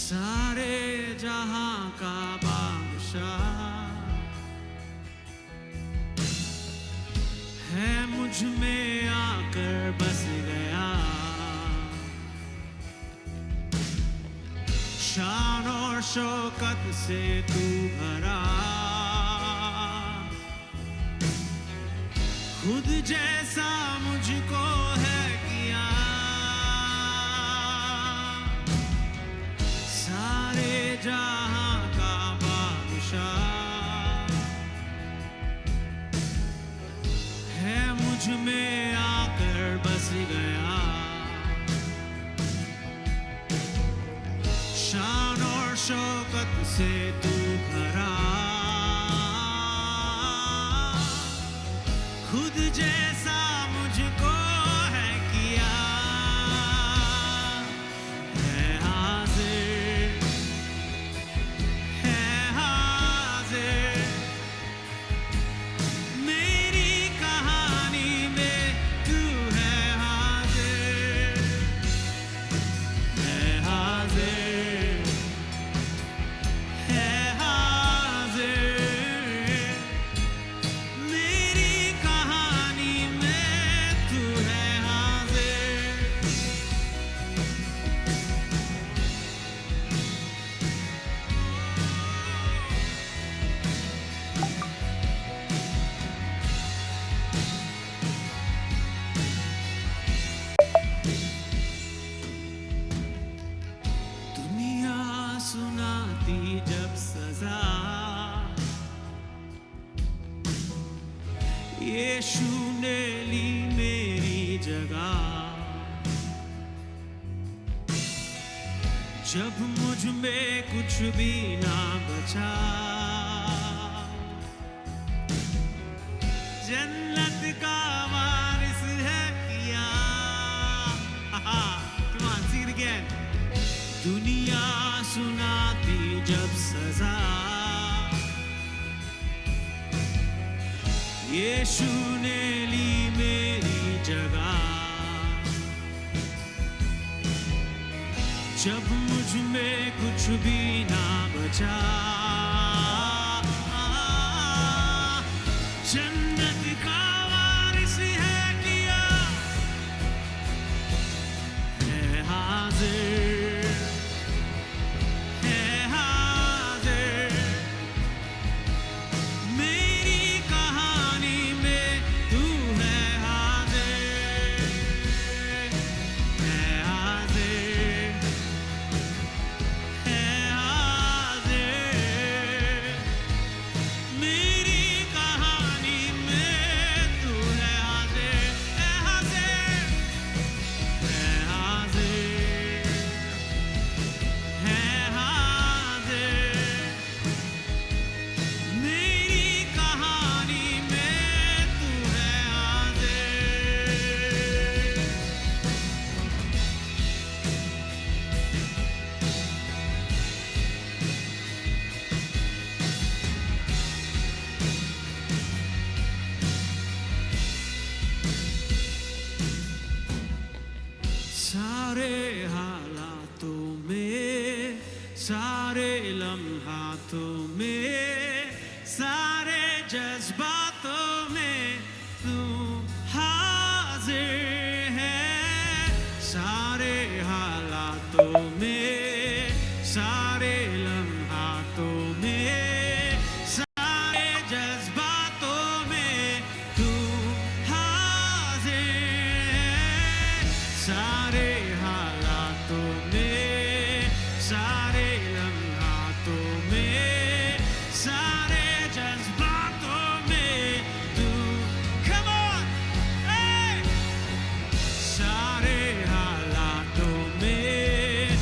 सारे जहां का बादशाह है, मुझ में आकर बस गया। शान और शौकत से तू भरा, खुद जैसा मुझको है किया। सारे जहां का बादशाह है, मुझ में आकर बस गया। शान और शौकत से तू भरा, खुद जैसा मुझको है किया। है हाजिर, है हाजिर, मेरी कहानी में तू है हाजिर। है हाजिर, है हाजिर, मेरी कहानी में तू है हाजिर। दुनिया सुनाती जब सजा, यीशु ने ली मेरी जगह। जब मुझ में कुछ भी ना बचा, जन्नत का वारिस है किया। Come on, sing it again. दुनिया सुनाती जब सजा, यीशु ने ली मेरी जगह। जब मुझ में कुछ भी ना बचा, जन्नत का वारिस है किया। है हाजिर, है हाजिर, मेरी कहानी में तू है हाजिर। है हाजिर, है हाजिर, मेरी कहानी में तू है हाजिर। है हाजिर, है हाजिर, है हाजिर, मेरी कहानी में तू है हाजिर। सारे हालातों में, सारे लम्हातों में, सारे जज्बातों में तू हाजिर है। सारे हालातों में, सारे लम्हातों में, सारे जज्बातों में तू हाजिर है। सारे हालातों में, सारे लम्हातों में, सारे जज्बातों में तू, come on, hey! सारे हालातों में,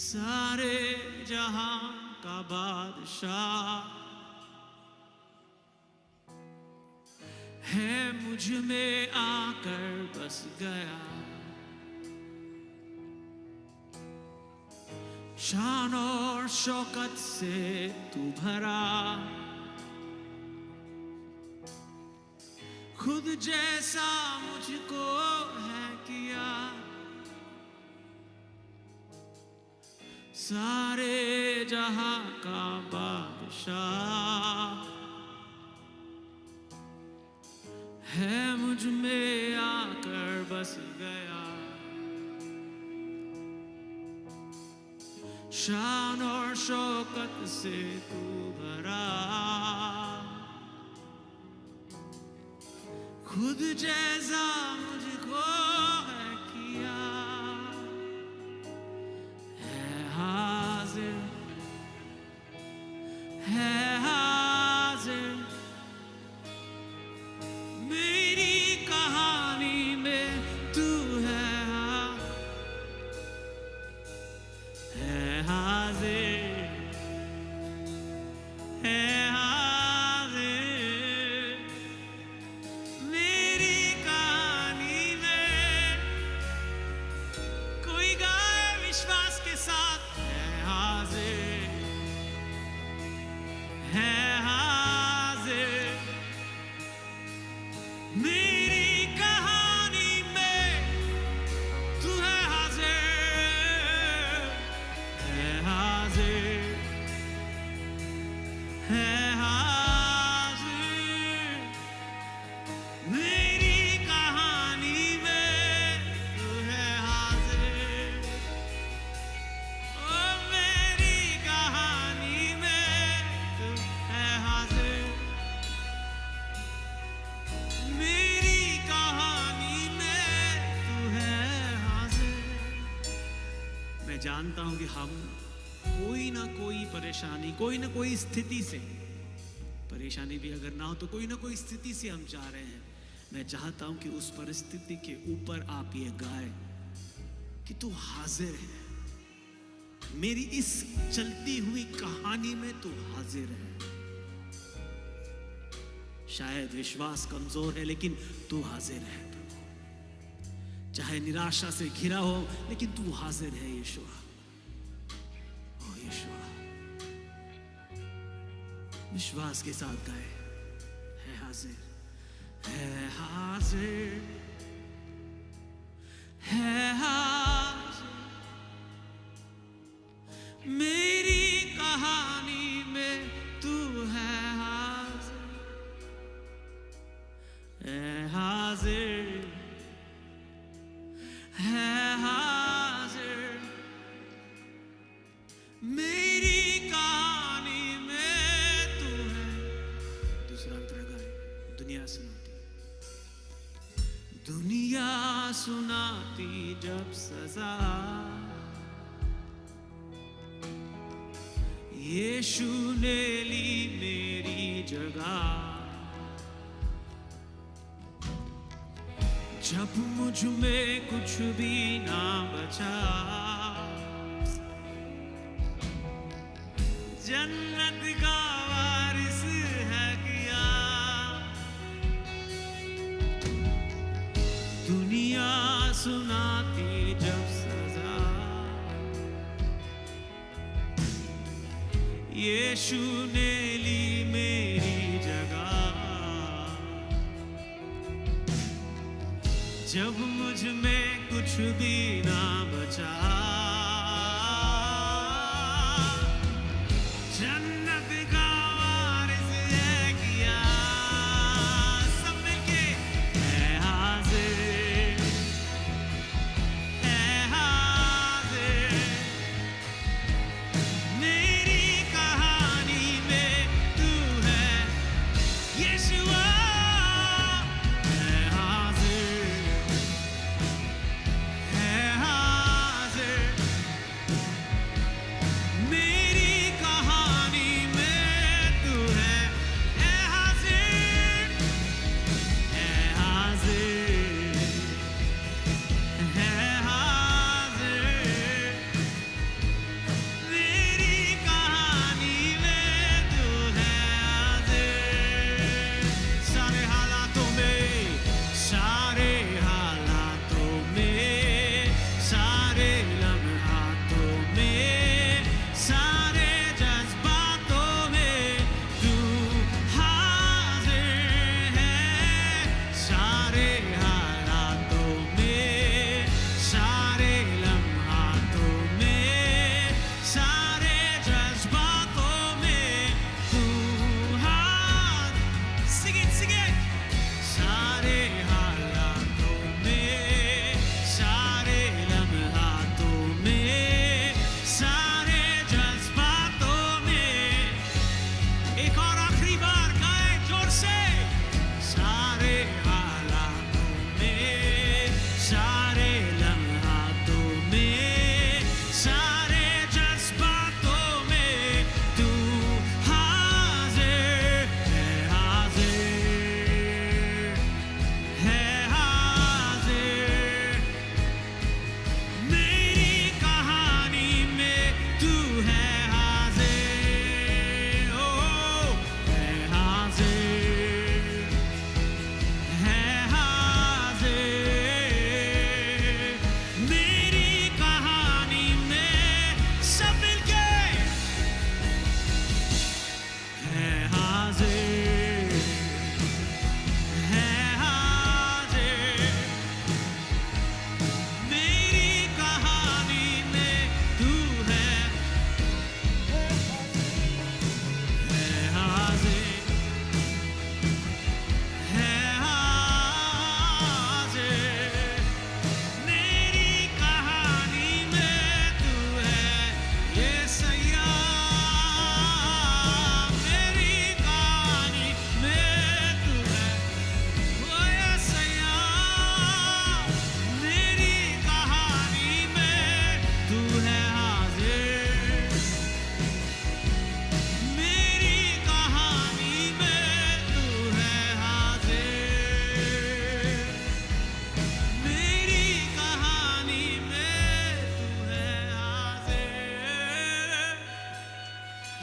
सारे जहां का बादशाह है, मुझ में आकर बस गया। शान और शौकत से तू भरा, खुद जैसा मुझको है किया। सारे जहां का बादशाह है, मुझ में आकर बस गया। शान और शौकत से तू भरा, खुद जैसा मुझको है किया। है हाजिर, है हाजिर मेरी कहानी में तू है हाजिर, है हाजिर मेरी कहानी में। कोई गाए विश्वास के साथ, है हाजिर, है हाजिर मेरी कहानी में तू है हाजिर, है हाजिर, है हाजिर मेरी कहानी में तू है हाजिर। ओ मेरी कहानी में तू है हाजिर, मेरी कहानी में तू है हाजिर। मैं जानता हूं कि हम कोई ना कोई परेशानी, कोई ना कोई स्थिति से, परेशानी भी अगर ना हो तो कोई ना कोई स्थिति से हम जा रहे हैं। मैं चाहता हूं कि उस परिस्थिति के ऊपर आप ये गाए कि तू हाजिर है, मेरी इस चलती हुई कहानी में तू हाजिर है। शायद विश्वास कमजोर है लेकिन तू हाजिर है प्रभु। चाहे निराशा से घिरा हो लेकिन तू हाजिर है यीशुआ। ओ यीशुआ, विश्वास के साथ गाए, है हाजिर, है हाजिर, है हाजिर मेरी कहानी में तू है हाजिर, है हाजिर, है हाजिर मेरी कहानी में तू है। दूसरा अंतर गाए, दुनिया सुनाती, दुनिया सुनाती जब सजा, यीशु ने ली मेरी जगह। जब मुझ में कुछ भी ना बचा, जन्नत का वारिस है किया। दुनिया सुनाती जब सजा, यीशु ने ली मेरी जगह। जब मुझ में कुछ भी ना बचा, जन्नत का वारिस है किया। सब मिलके, है हाजिर, है हाजिर मेरी कहानी में तू है यीशुआ। है हाजिर, है हाजिर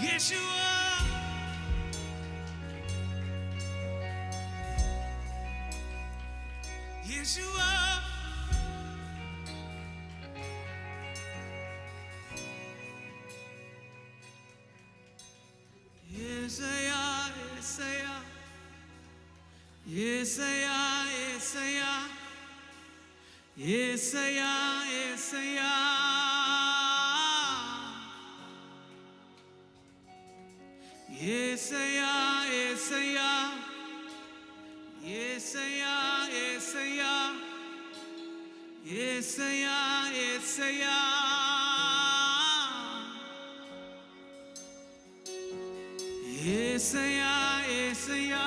Yeshua, Yeshua, Yesaya, Yesaya, Yesaya, Yesaya, Yesaya, Yesaya, Yesaya, Yesaya, Yesaya, Yesaya, Yesaya, Yesaya, Yesaya,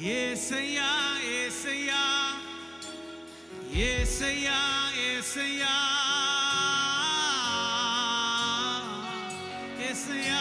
Yesaya, Yesaya, Yesaya, Yesaya, Yesaya.